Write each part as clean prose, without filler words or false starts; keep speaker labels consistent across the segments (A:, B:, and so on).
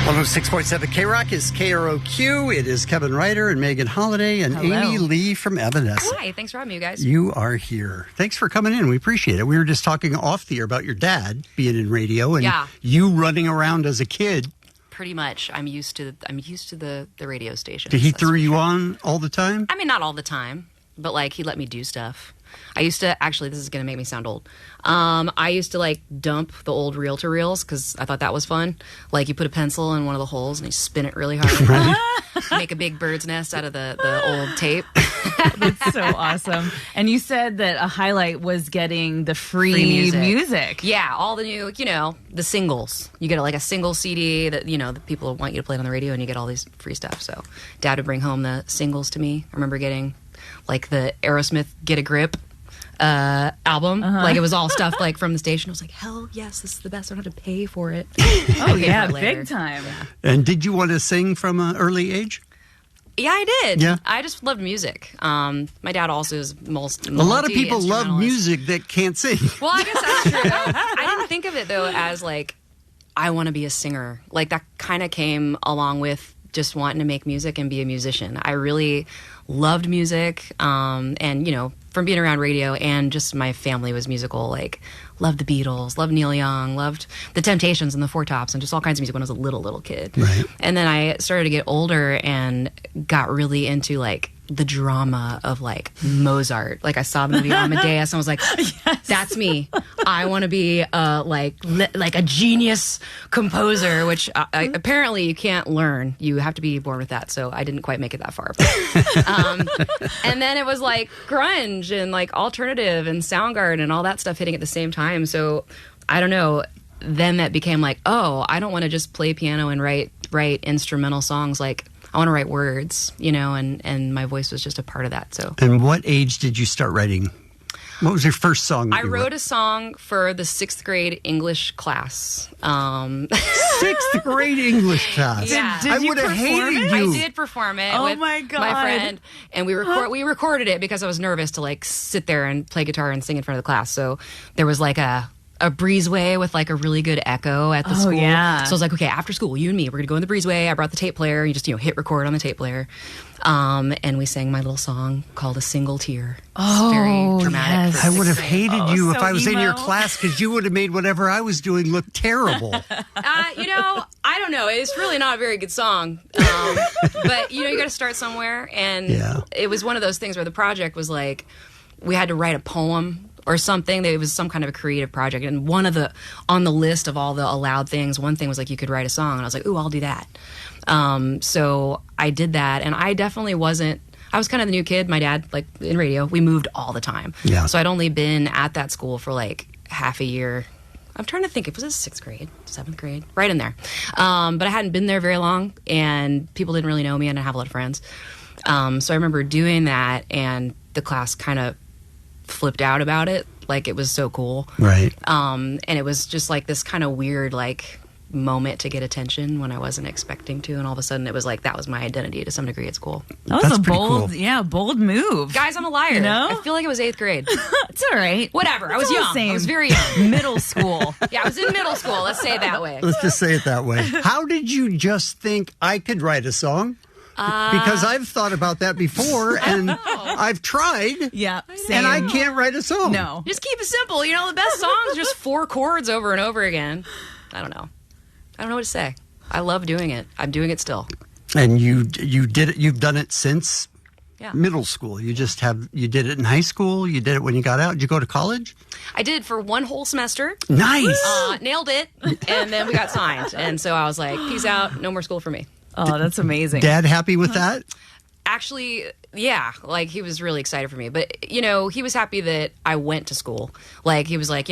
A: 106.7 KROQ is KROQ. It is Kevin Ryder and Megan Holiday and
B: Hello.
A: Amy Lee from Evanescence.
C: Hi, thanks for having me, you guys.
A: You are here. Thanks for coming in. We appreciate it. We were just talking off the air about your dad being in radio and you running around as a kid.
C: Pretty much. I'm used to the radio station.
A: Did he throw you on all the time?
C: I mean, not all the time, but like he let me do stuff. I used to, actually, this is going to make me sound old. I used to like dump the old reel-to-reels because I thought that was fun. Like you put a pencil in one of the holes and you spin it really hard.
A: Right.
C: Make a big bird's nest out of the old tape.
B: That's so awesome. And you said that a highlight was getting the free music.
C: Yeah, all the new, the singles. You get like a single CD that, the people want you to play it on the radio and you get all these free stuff. So Dad would bring home the singles to me. I remember getting like the Aerosmith Get a Grip album. Like it was all stuff like from the station. I was like, hell yes, this is the best. I don't have to pay for it.
B: Oh yeah, big time.
C: Yeah.
A: And did you want to sing from an early age?
C: Yeah, I did.
A: Yeah.
C: I just loved music. My dad also is
A: A lot of people love
C: multi-instrumentalist.
A: music that can't sing.
C: Well, I guess that's true. I didn't think of it though as like I want to be a singer. Like that kind of came along with just wanting to make music and be a musician. I really loved music, and from being around radio and just my family was musical. Like loved the Beatles, loved Neil Young, loved the Temptations and the Four Tops, and just all kinds of music when I was a little kid.
A: Right.
C: And then I started to get older and got really into like the drama of like Mozart. Like I saw the movie Amadeus and I was like,
B: Yes.
C: that's me. I want to be like a genius composer, which apparently you can't learn. You have to be born with that. So I didn't quite make it that far. And then it was like grunge and like alternative and Soundgarden and all that stuff hitting at the same time. So I don't know. Then that became like, oh, I don't want to just play piano and write instrumental songs. Like I want to write words, and my voice was just a part of that. So.
A: And what age did you start writing? What was your first song?
C: I wrote a song for the 6th grade English class.
A: 6th grade English class.
C: Yeah.
A: I
B: you
A: would have
B: perform
A: hated
B: it?
A: you.
C: I did perform it
B: Oh
C: with
B: my God.
C: my friend, and we recorded it because I was nervous to like sit there and play guitar and sing in front of the class. So there was like a breezeway with like a really good echo at the school.
B: Yeah.
C: So I was like, okay, after school, you and me, we're gonna go in the breezeway. I brought the tape player. You just hit record on the tape player, and we sang my little song called "A Single Tear."
B: Oh,
C: It's very dramatic.
B: yes.
C: for
A: I would have
C: 6th grade.
A: hated you if
B: so
A: I was in your
B: emo.
A: class because you would have made whatever I was doing look terrible.
C: I don't know. It's really not a very good song. But, you got to start somewhere. And it was one of those things where the project was like, we had to write a poem or something. It was some kind of a creative project. And on the list of all the allowed things, one thing was like, you could write a song. And I was like, ooh, I'll do that. So I did that. And I definitely I was kind of the new kid. My dad, like in radio, we moved all the time.
A: Yeah.
C: So I'd only been at that school for like half a year. I'm trying to think. It was 6th grade, 7th grade, right in there. But I hadn't been there very long, and people didn't really know me. I didn't have a lot of friends. So I remember doing that, and the class kind of flipped out about it. Like it was so cool.
A: Right.
C: And it was just like this kind of weird, like moment to get attention when I wasn't expecting to, and all of a sudden it was like that was my identity to some degree at school.
B: That was
A: That's
B: a
A: pretty
B: bold,
A: cool.
B: bold move.
C: Guys, I'm a liar. I feel like it was 8th grade.
B: It's all right.
C: Whatever. I was
B: all the
C: young.
B: same.
C: I was very young.
B: Middle school.
C: Yeah, I was in middle school. Let's say it that way.
A: Let's just say it that way. How did you just think I could write a song? Because I've thought about that before, and I've tried,
B: Yeah, same.
A: and I can't write a song.
B: No.
C: Just keep it simple. The best songs are just 4 chords over and over again. I don't know what to say. I love doing it. I'm doing it still.
A: And you did it. You've done it since
C: Yeah.
A: middle school. You did it in high school. You did it when you got out. Did you go to college?
C: I did for 1 whole semester.
A: Nice.
C: Nailed it. And then we got signed. And so I was like, peace out. No more school for me.
B: Oh, that's amazing.
A: Dad happy with that?
C: Actually, yeah, like he was really excited for me. But, he was happy that I went to school. Like he was like,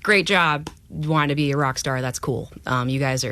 C: great job. Wanting to be a rock star. That's cool. You guys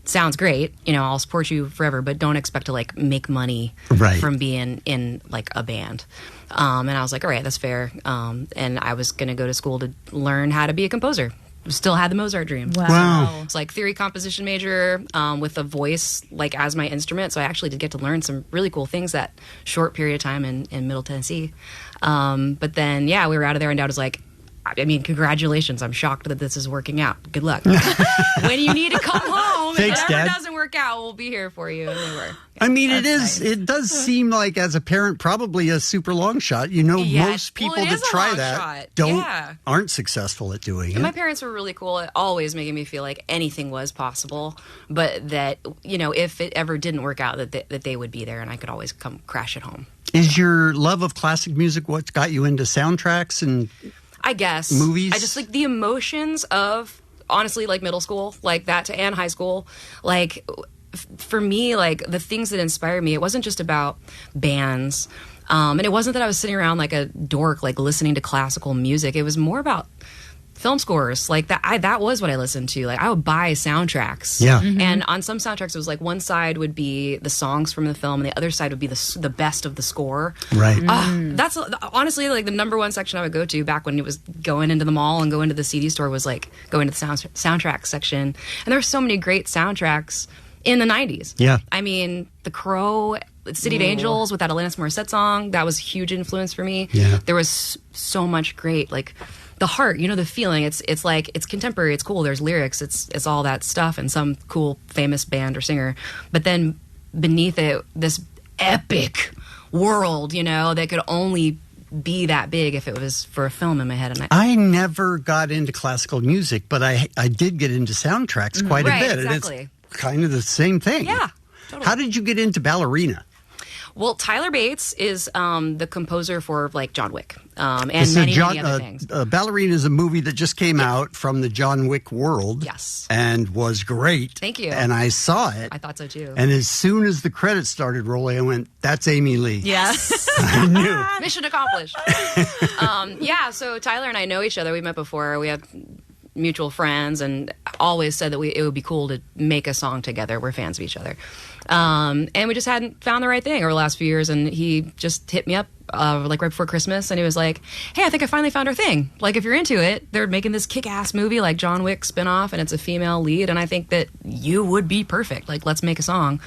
C: sounds great. I'll support you forever, but don't expect to like make money from being in like a band. And I was like, all right, that's fair. And I was going to go to school to learn how to be a composer. Still had the Mozart dream.
A: Wow.
C: It's like theory composition major with a voice like as my instrument. So I actually did get to learn some really cool things that short period of time in Middle Tennessee. But then, we were out of there and Dad was like, I mean, congratulations. I'm shocked that this is working out. Good luck. When you need to come home,
A: Thanks,
C: if it ever
A: Dad.
C: doesn't work work out, we'll be here for you. And they were.
A: I mean,
B: Nice.
A: it does seem like, as a parent, probably a super long shot. Most people
C: it
A: that
C: is a
A: try
C: long
A: that
C: shot.
A: aren't successful at doing it.
C: My parents were really cool at always making me feel like anything was possible, but that, if it ever didn't work out, that they would be there and I could always come crash at home.
A: Is your love of classic music what got you into soundtracks and
C: I guess.
A: movies?
C: I just like the emotions of, honestly, like middle school, like that and high school. Like, for me, like the things that inspired me, it wasn't just about bands. And it wasn't that I was sitting around like a dork, like listening to classical music. It was more about film scores. Like that was what I listened to. Like I would buy soundtracks.
A: Yeah.
C: And on some soundtracks, it was like one side would be the songs from the film and the other side would be the best of the score.
A: Right.
C: That's honestly like the number one section I would go to back when it was going into the mall and going to the CD store was like going to the soundtrack section. And there were so many great soundtracks in the 90s.
A: Yeah.
C: I mean, The Crow, City of Angels with that Alanis Morissette song, that was a huge influence for me.
A: Yeah.
C: There was so much great, like the heart, the feeling. It's like, it's contemporary, it's cool, there's lyrics, it's all that stuff and some cool famous band or singer. But then beneath it, this epic world, that could only be that big if it was for a film in my head. And
A: I never got into classical music, but I did get into soundtracks quite a bit.
C: Exactly.
A: And it's kind of the same thing.
C: Yeah, totally.
A: How did you get into Ballerina?
C: Well, Tyler Bates is the composer for like John Wick and
A: It's
C: many other things.
A: Ballerina is a movie that just came out from the John Wick world.
C: Yes.
A: And was great.
C: Thank you.
A: And I saw it.
C: I thought so too.
A: And as soon as the credits started rolling, I went, that's Amy Lee.
B: Yes.
A: I knew.
C: Mission accomplished. So Tyler and I know each other. We met before. We have mutual friends and always said that it would be cool to make a song together. We're fans of each other. And we just hadn't found the right thing over the last few years. And he just hit me up like right before Christmas. And he was like, hey, I think I finally found our thing. Like, if you're into it, they're making this kick-ass movie like John Wick spinoff and it's a female lead. And I think that you would be perfect. Like, let's make a song.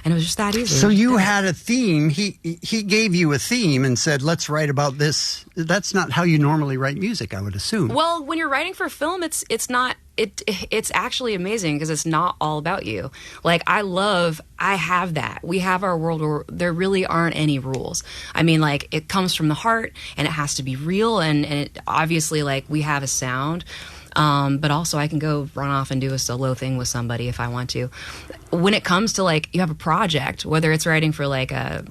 C: And it was just that easy.
A: So you had a theme. He gave you a theme and said, let's write about this. That's not how you normally write music, I would assume.
C: Well, when you're writing for film, it's actually amazing because it's not all about you. Like, I have that. We have our world where there really aren't any rules. I mean, like, it comes from the heart and it has to be real. And it, obviously, like, we have a sound. But also I can go run off and do a solo thing with somebody if I want to. When it comes to like, you have a project, whether it's writing for like a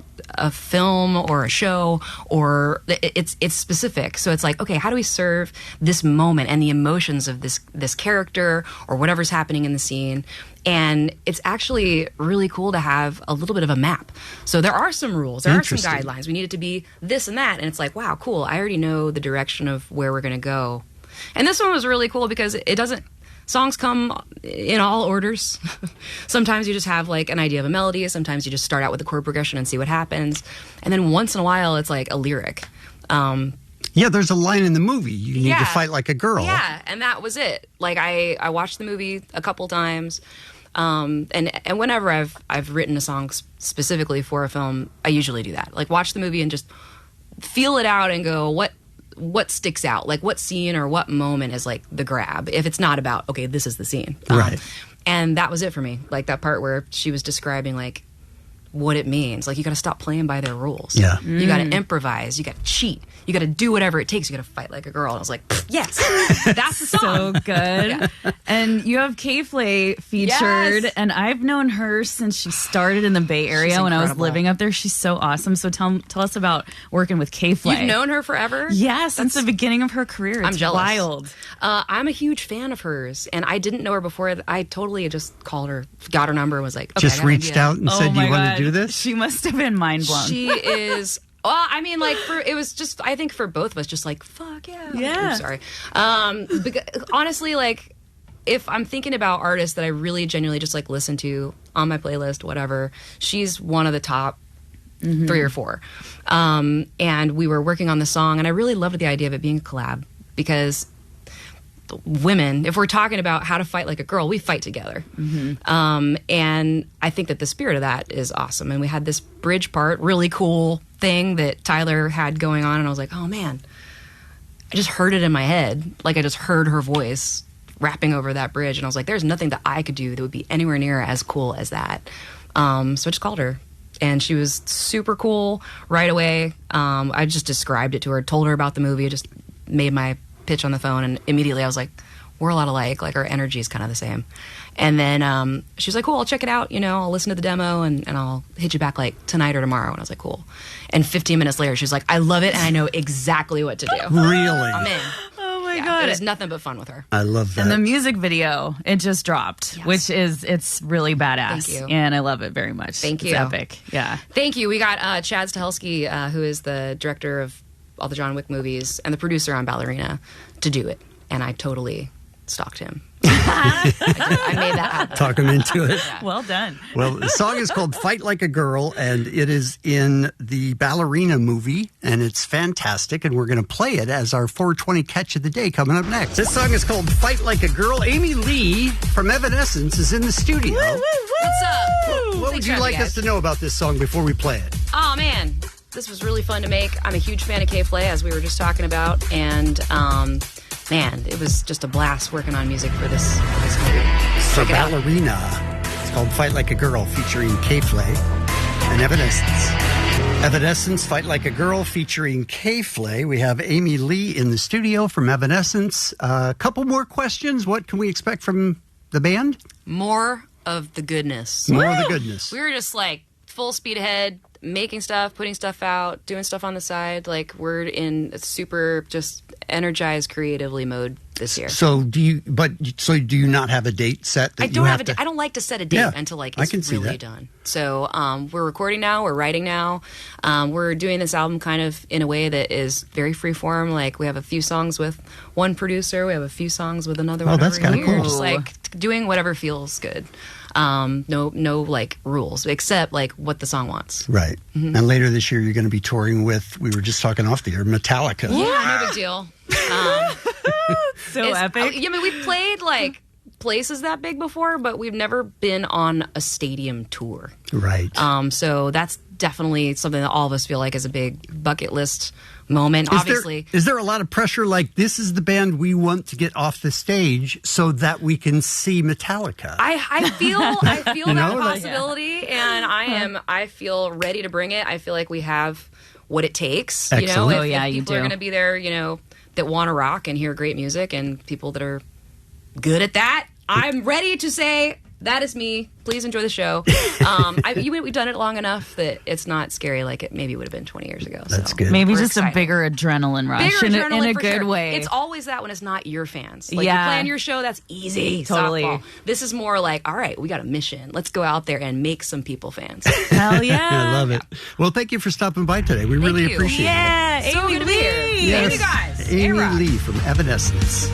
C: film or a show, or it's specific. So it's like, okay, how do we serve this moment and the emotions of this character or whatever's happening in the scene? And it's actually really cool to have a little bit of a map. So there are some rules, there are some guidelines. We need it to be this and that. And it's like, wow, cool. I already know the direction of where we're going to go. And this one was really cool because songs come in all orders. Sometimes you just have like an idea of a melody. Sometimes you just start out with a chord progression and see what happens. And then once in a while, it's like a lyric.
A: Yeah, there's a line in the movie. You need to fight like a girl.
C: Yeah, and that was it. Like I watched the movie a couple times. And whenever I've written a song specifically for a film, I usually do that. Like watch the movie and just feel it out and go, what sticks out? Like what scene or what moment is like the grab? If it's not about, okay, this is the scene.
A: Right.
C: And that was it for me. Like that part where she was describing like what it means. Like you got to stop playing by their rules.
A: Yeah.
C: You got to improvise. You got to cheat. You got to do whatever it takes. You got to fight like a girl. And I was like, yes, that's the song.
B: So good.
C: Yeah.
B: And you have K.Flay featured,
C: Yes.
B: and I've known her since she started in the Bay Area when I was
C: incredible.
B: living up there. She's so awesome. So tell us about working with K.Flay.
C: You've known her forever?
B: Yeah, since the beginning of her career. It's
C: I'm jealous.
B: wild.
C: I'm a huge fan of hers, and I didn't know her before. I totally just called her, got her number, and was like, okay,
A: Just
C: I got an
A: reached
C: idea.
A: out and said,
B: my
A: you want
B: God.
A: to do this?
B: She must have been mind blown.
C: She is. Well, I mean, like, it was just, I think for both of us, just like, fuck yeah.
B: Yeah.
C: Oops, sorry. Because, honestly, like, if I'm thinking about artists that I really genuinely just, like, listen to on my playlist, whatever, she's one of the top 3 or 4. And we were working on the song, and I really loved the idea of it being a collab, because women, if we're talking about how to fight like a girl, we fight together. And I think that the spirit of that is awesome. And we had this bridge part, really cool thing that Tyler had going on, and I was like, oh man, I just heard it in my head. Like I just heard her voice rapping over that bridge. And I was like, there's nothing that I could do that would be anywhere near as cool as that. So I just called her. And she was super cool right away. I just described it to her, told her about the movie, just made my pitch on the phone. And immediately I was like, we're a lot alike. Like, our energy is kind of the same. And then she was like, cool, I'll check it out. I'll listen to the demo and I'll hit you back like tonight or tomorrow. And I was like, cool. And 15 minutes later, she was like, I love it and I know exactly what to do.
A: Really?
C: I'm in.
B: Oh my God.
C: It was nothing but fun with her.
A: I love that.
B: And the music video, it just dropped, which it's really badass.
C: Thank you.
B: And I love it very much.
C: Thank you.
B: It's epic. Yeah.
C: Thank you. We got Chad Stahelski, who is the director of all the John Wick movies and the producer on Ballerina, to do it. And I totally stalked him. I made that happen.
A: Talk him into it.
C: Yeah.
B: Well done.
A: Well, the song is called Fight Like a Girl, and it is in the Ballerina movie, and it's fantastic, and we're going to play it as our 420 catch of the day coming up next. This song is called Fight Like a Girl. Amy Lee from Evanescence is in the studio.
C: What's up?
A: What would you like us to know about this song before we play it?
C: Oh, man. This was really fun to make. I'm a huge fan of K.Flay, as we were just talking about, and man, it was just a blast working on music for this movie.
A: So Ballerina. It's called Fight Like a Girl, featuring K.Flay and Evanescence. Evanescence, Fight Like a Girl, featuring K.Flay. We have Amy Lee in the studio from Evanescence. A couple more questions. What can we expect from the band?
C: More of the goodness.
A: More of the goodness.
C: We were just like full speed ahead, making stuff, putting stuff out, doing stuff on the side. Like, we're in a super just energized creatively mode this year.
A: So do you not have a date set? That
C: I don't have a date. I don't like to set a date until like it's really done. So we're recording now. We're writing now. We're doing this album kind of in a way that is very freeform. Like, we have a few songs with one producer. We have a few songs with another one.
A: That's kind of cool.
C: Just like doing whatever feels good. No like rules except like what the song wants.
A: Right. Mm-hmm. And later this year, you're going to be touring with, we were just talking off the air, Metallica.
C: Yeah, no big deal.
B: So epic.
C: I mean, we've played like places that big before, but we've never been on a stadium tour.
A: Right.
C: So that's definitely something that all of us feel like is a big bucket list moment. Obviously,
A: is there a lot of pressure? Like, this is the band we want to get off the stage so that we can see Metallica.
C: I feel that possibility, and I feel ready to bring it. I feel like we have what it takes.
A: Excellent.
C: If people are going to be there, that want to rock and hear great music, and people that are good at that, I'm ready to say, that is me. Please enjoy the show. We've done it long enough that it's not scary like it maybe would have been 20 years ago.
A: That's good.
B: Maybe just a bigger adrenaline rush in a good way.
C: It's always that when it's not your fans. Like,
B: you
C: plan your show, that's easy.
B: Totally.
C: Softball. This is more like, all right, we got a mission. Let's go out there and make some people fans.
B: Hell yeah.
A: I love it. Well, thank you for stopping by today. We really appreciate it.
C: So
B: Amy
C: good to be here.
B: Lee.
A: Yes.
C: Thank you guys.
A: Amy Lee from Evanescence.